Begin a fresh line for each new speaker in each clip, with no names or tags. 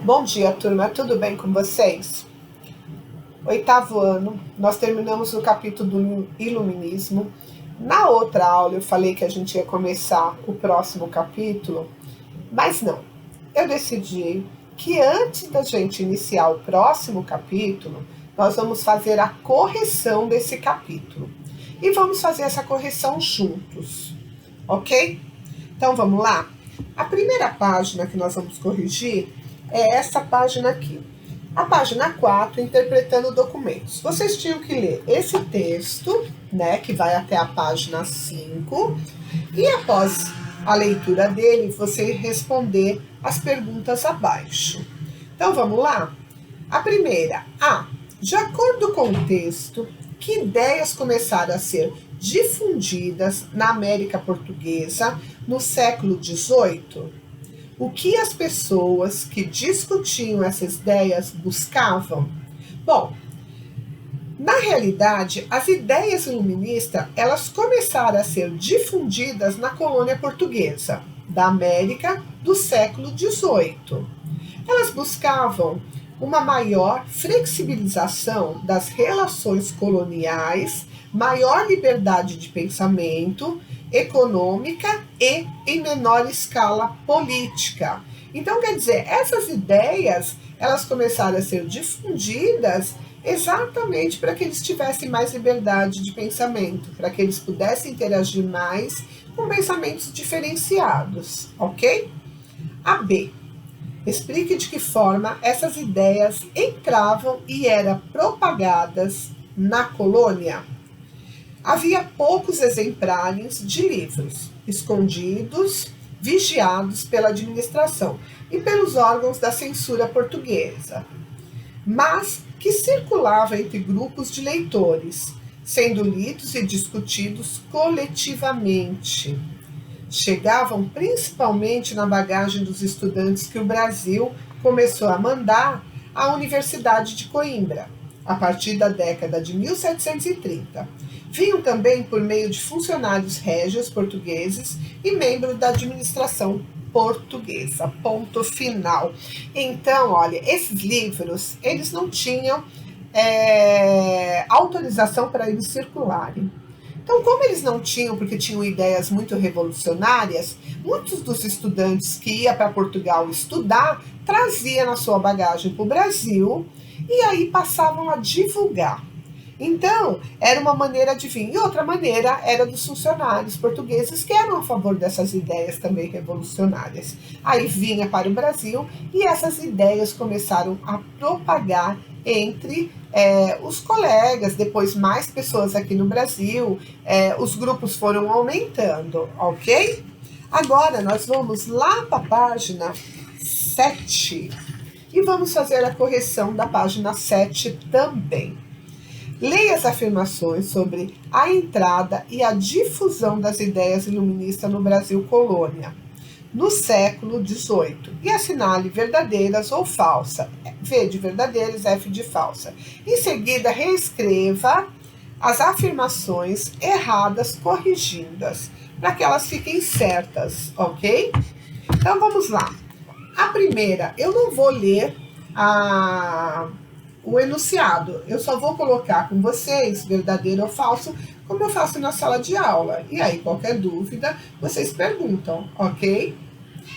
Bom dia, turma. Tudo bem com vocês? Oitavo ano, nós terminamos o capítulo do Iluminismo. Na outra aula eu falei que a gente ia começar o próximo capítulo, mas não. Eu decidi que antes da gente iniciar o próximo capítulo, nós vamos fazer a correção desse capítulo. E vamos fazer essa correção juntos, ok? Então vamos lá? A primeira página que nós vamos corrigir é essa página aqui. A página 4, interpretando documentos. Vocês tinham que ler esse texto, né, que vai até a página 5, e após a leitura dele, você responder as perguntas abaixo. Então, vamos lá? A primeira, de acordo com o texto, que ideias começaram a ser difundidas na América Portuguesa no século XVIII? O que as pessoas que discutiam essas ideias buscavam? Bom, na realidade, as ideias iluministas, elas começaram a ser difundidas na colônia portuguesa da América do século XVIII. Elas buscavam uma maior flexibilização das relações coloniais, maior liberdade de pensamento, econômica e, em menor escala, política. Então, quer dizer, essas ideias, elas começaram a ser difundidas exatamente para que eles tivessem mais liberdade de pensamento, para que eles pudessem interagir mais com pensamentos diferenciados, ok? A B. Explique de que forma essas ideias entravam e eram propagadas na colônia. Havia poucos exemplares de livros, escondidos, vigiados pela administração e pelos órgãos da censura portuguesa, mas que circulavam entre grupos de leitores, sendo lidos e discutidos coletivamente. Chegavam principalmente na bagagem dos estudantes que o Brasil começou a mandar à Universidade de Coimbra, a partir da década de 1730. Vinham também por meio de funcionários régios portugueses e membros da administração portuguesa. Ponto final. Então, olha, esses livros, eles não tinham autorização para eles circularem. Então, como eles não tinham, porque tinham ideias muito revolucionárias, muitos dos estudantes que iam para Portugal estudar, traziam na sua bagagem para o Brasil e aí passavam a divulgar. Então, era uma maneira de vir. E outra maneira era dos funcionários portugueses que eram a favor dessas ideias também revolucionárias. Aí vinha para o Brasil e essas ideias começaram a propagar entre os colegas, depois mais pessoas aqui no Brasil, os grupos foram aumentando, ok? Agora nós vamos lá para a página 7 e vamos fazer a correção da página 7 também. Leia as afirmações sobre a entrada e a difusão das ideias iluministas no Brasil colônia, no século XVIII, e assinale verdadeiras ou falsas. V de verdadeiras, F de falsa. Em seguida, reescreva as afirmações erradas corrigidas, para que elas fiquem certas, ok? Então, vamos lá. A primeira, eu não vou ler o enunciado, eu só vou colocar com vocês, verdadeiro ou falso, como eu faço na sala de aula. E aí, qualquer dúvida, vocês perguntam, ok?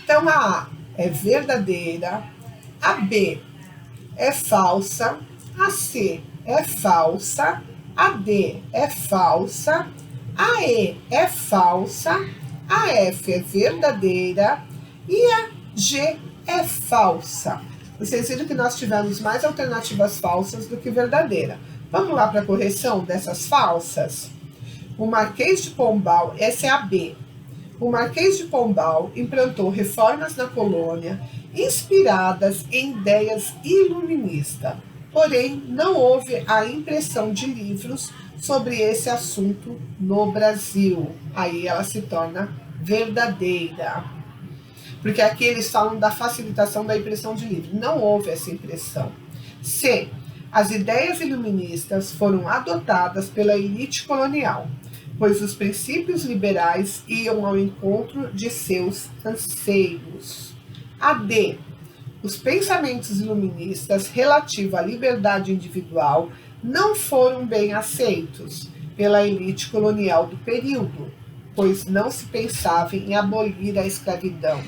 Então, a A é verdadeira, a B é falsa, a C é falsa, a D é falsa, a E é falsa, a F é verdadeira e a G é falsa. Vocês viram que nós tivemos mais alternativas falsas do que verdadeira. Vamos lá para a correção dessas falsas? O Marquês de Pombal, essa é a B. O Marquês de Pombal implantou reformas na colônia inspiradas em ideias iluministas. Porém, não houve a impressão de livros sobre esse assunto no Brasil. Aí ela se torna verdadeira. Porque aqui eles falam da facilitação da impressão de livros. Não houve essa impressão. C. As ideias iluministas foram adotadas pela elite colonial, pois os princípios liberais iam ao encontro de seus anseios. A D. os pensamentos iluministas relativos à liberdade individual não foram bem aceitos pela elite colonial do período, pois não se pensava em abolir a escravidão.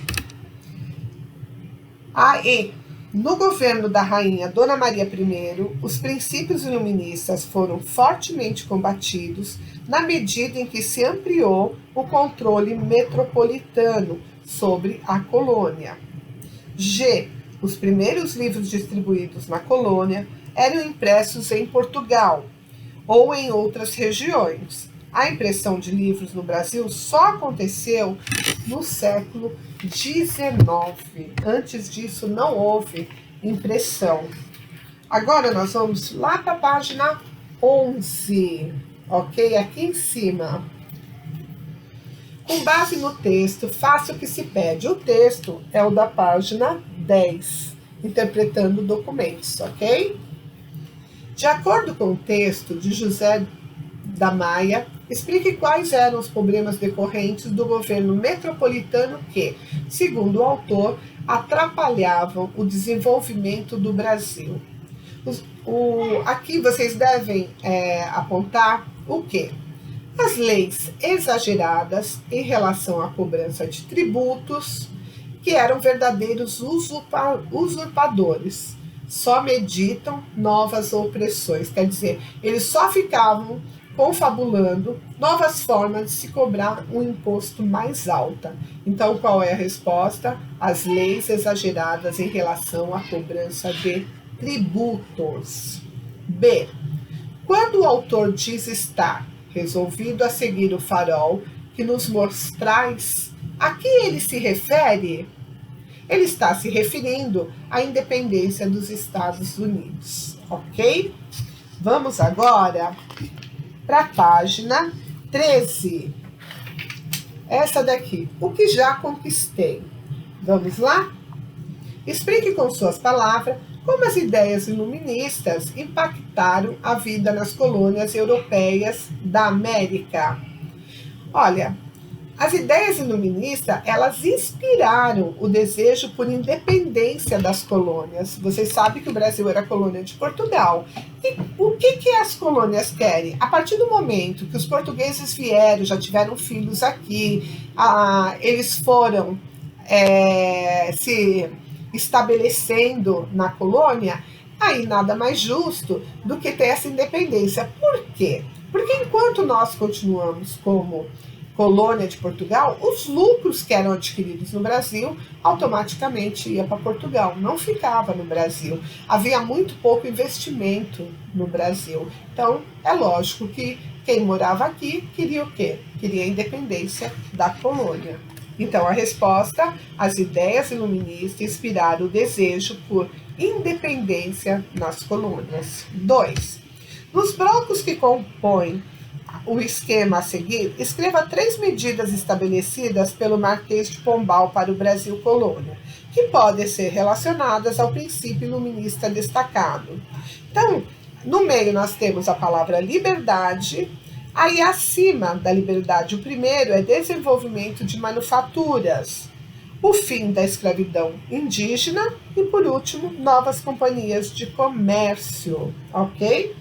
No governo da rainha Dona Maria I, os princípios iluministas foram fortemente combatidos na medida em que se ampliou o controle metropolitano sobre a colônia. Os primeiros livros distribuídos na colônia eram impressos em Portugal ou em outras regiões. A impressão de livros no Brasil só aconteceu no século XIX. Antes disso, não houve impressão. Agora nós vamos lá para a página 11, ok? Aqui em cima. Com base no texto, faça o que se pede. O texto é o da página 10, interpretando documentos, ok? De acordo com o texto de José da Maia, explique quais eram os problemas decorrentes do governo metropolitano que, segundo o autor, atrapalhavam o desenvolvimento do Brasil. Aqui vocês devem apontar o quê? As leis exageradas em relação à cobrança de tributos, que eram verdadeiros usurpadores, só meditam novas opressões, quer dizer, eles só ficavam confabulando novas formas de se cobrar um imposto mais alta. Então, qual é a resposta? As leis exageradas em relação à cobrança de tributos. B. Quando o autor diz estar resolvido a seguir o farol que nos mostrais, a que ele se refere? Ele está se referindo à independência dos Estados Unidos, ok? Vamos agora para a página 13. Essa daqui, o que já conquistei. Vamos lá? Explique com suas palavras como as ideias iluministas impactaram a vida nas colônias europeias da América. Olha, as ideias iluministas, elas inspiraram o desejo por independência das colônias. Vocês sabem que o Brasil era colônia de Portugal. E o que as colônias querem? A partir do momento que os portugueses vieram, já tiveram filhos aqui, eles foram se estabelecendo na colônia, aí nada mais justo do que ter essa independência. Por quê? Porque enquanto nós continuamos como colônia de Portugal, os lucros que eram adquiridos no Brasil automaticamente ia para Portugal, não ficava no Brasil. Havia muito pouco investimento no Brasil. Então, é lógico que quem morava aqui queria o quê? Queria a independência da colônia. Então, a resposta, as ideias iluministas inspiraram o desejo por independência nas colônias. 2. Nos blocos que compõem o esquema a seguir, escreva 3 medidas estabelecidas pelo Marquês de Pombal para o Brasil colônia, que podem ser relacionadas ao princípio iluminista destacado. Então, no meio nós temos a palavra liberdade. Aí, acima da liberdade, o primeiro é desenvolvimento de manufaturas, o fim da escravidão indígena e, por último, novas companhias de comércio, ok?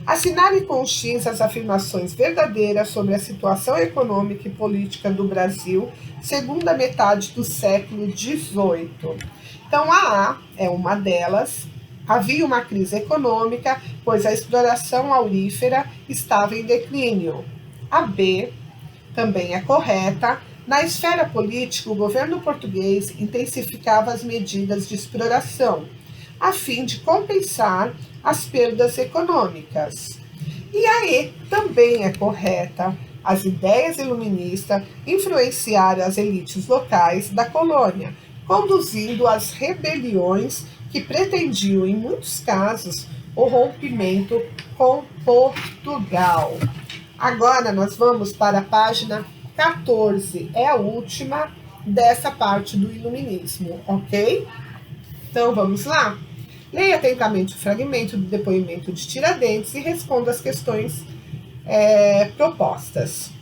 Assinale com X as afirmações verdadeiras sobre a situação econômica e política do Brasil, segunda metade do século XVIII. Então, a A é uma delas. Havia uma crise econômica, pois a exploração aurífera estava em declínio. A B também é correta. Na esfera política, o governo português intensificava as medidas de exploração, a fim de compensar as perdas econômicas. E a E também é correta. As ideias iluministas influenciaram as elites locais da colônia, conduzindo às rebeliões que pretendiam, em muitos casos, o rompimento com Portugal. Agora nós vamos para a página 14, é a última dessa parte do iluminismo, ok? Então vamos lá? Leia atentamente o fragmento do depoimento de Tiradentes e responda as questões propostas.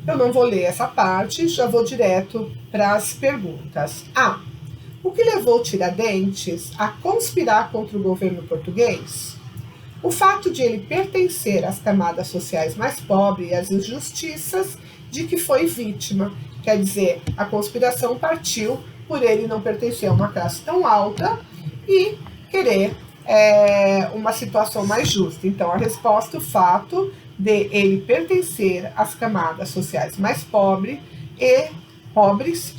Eu não vou ler essa parte, já vou direto para as perguntas. A. O que levou Tiradentes a conspirar contra o governo português? O fato de ele pertencer às camadas sociais mais pobres e às injustiças de que foi vítima. Quer dizer, a conspiração partiu por ele não pertencer a uma classe tão alta e querer uma situação mais justa. Então, a resposta, o fato de ele pertencer às camadas sociais mais pobres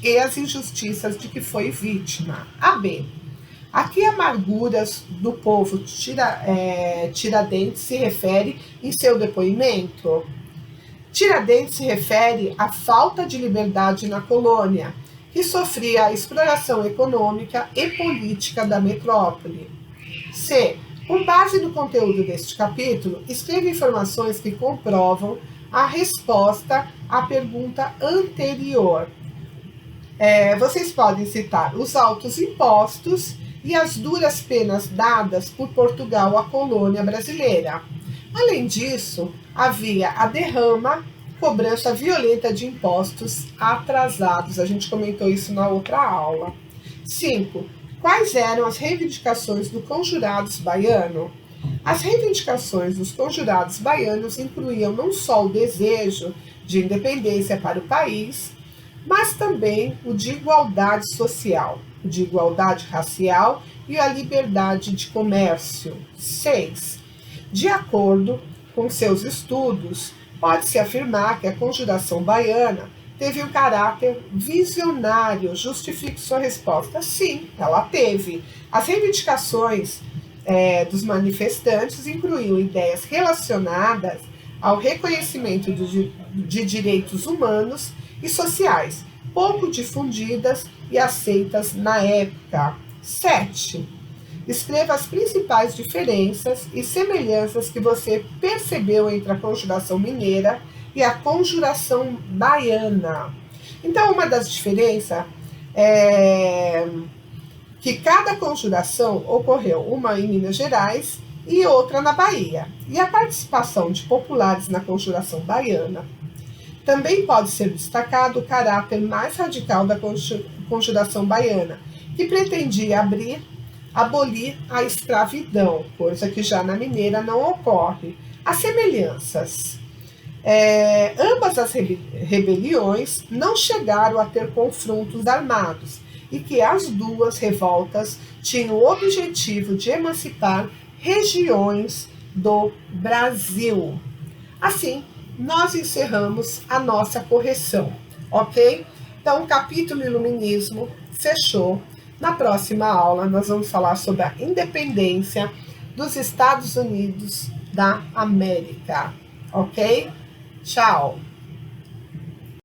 e as injustiças de que foi vítima. A B. A que amarguras do povo Tiradentes se refere em seu depoimento? Tiradentes se refere à falta de liberdade na colônia, que sofria a exploração econômica e política da metrópole. C. Com base no conteúdo deste capítulo, escreva informações que comprovam a resposta à pergunta anterior. Vocês podem citar os altos impostos e as duras penas dadas por Portugal à colônia brasileira. Além disso, havia a derrama, cobrança violenta de impostos atrasados. A gente comentou isso na outra aula. 5. Quais eram as reivindicações do Conjurados Baiano? As reivindicações dos Conjurados Baianos incluíam não só o desejo de independência para o país, mas também o de igualdade social, o de igualdade racial e a liberdade de comércio. 6. De acordo com seus estudos, pode-se afirmar que a Conjuração Baiana teve um caráter visionário. Justifique sua resposta. Sim, ela teve. As reivindicações dos manifestantes incluíam ideias relacionadas ao reconhecimento de direitos humanos e sociais, pouco difundidas e aceitas na época. 7. Escreva as principais diferenças e semelhanças que você percebeu entre a Conjuração Mineira e a Conjuração Baiana. Então, uma das diferenças é que cada conjuração ocorreu, uma em Minas Gerais e outra na Bahia. E a participação de populares na Conjuração Baiana. Também pode ser destacado o caráter mais radical da Conjuração Baiana, que pretendia abolir a escravidão, coisa que já na mineira não ocorre. As semelhanças. Ambas as rebeliões não chegaram a ter confrontos armados e que as duas revoltas tinham o objetivo de emancipar regiões do Brasil. Assim, nós encerramos a nossa correção, ok? Então, o capítulo Iluminismo fechou. Na próxima aula, nós vamos falar sobre a independência dos Estados Unidos da América, ok? Tchau!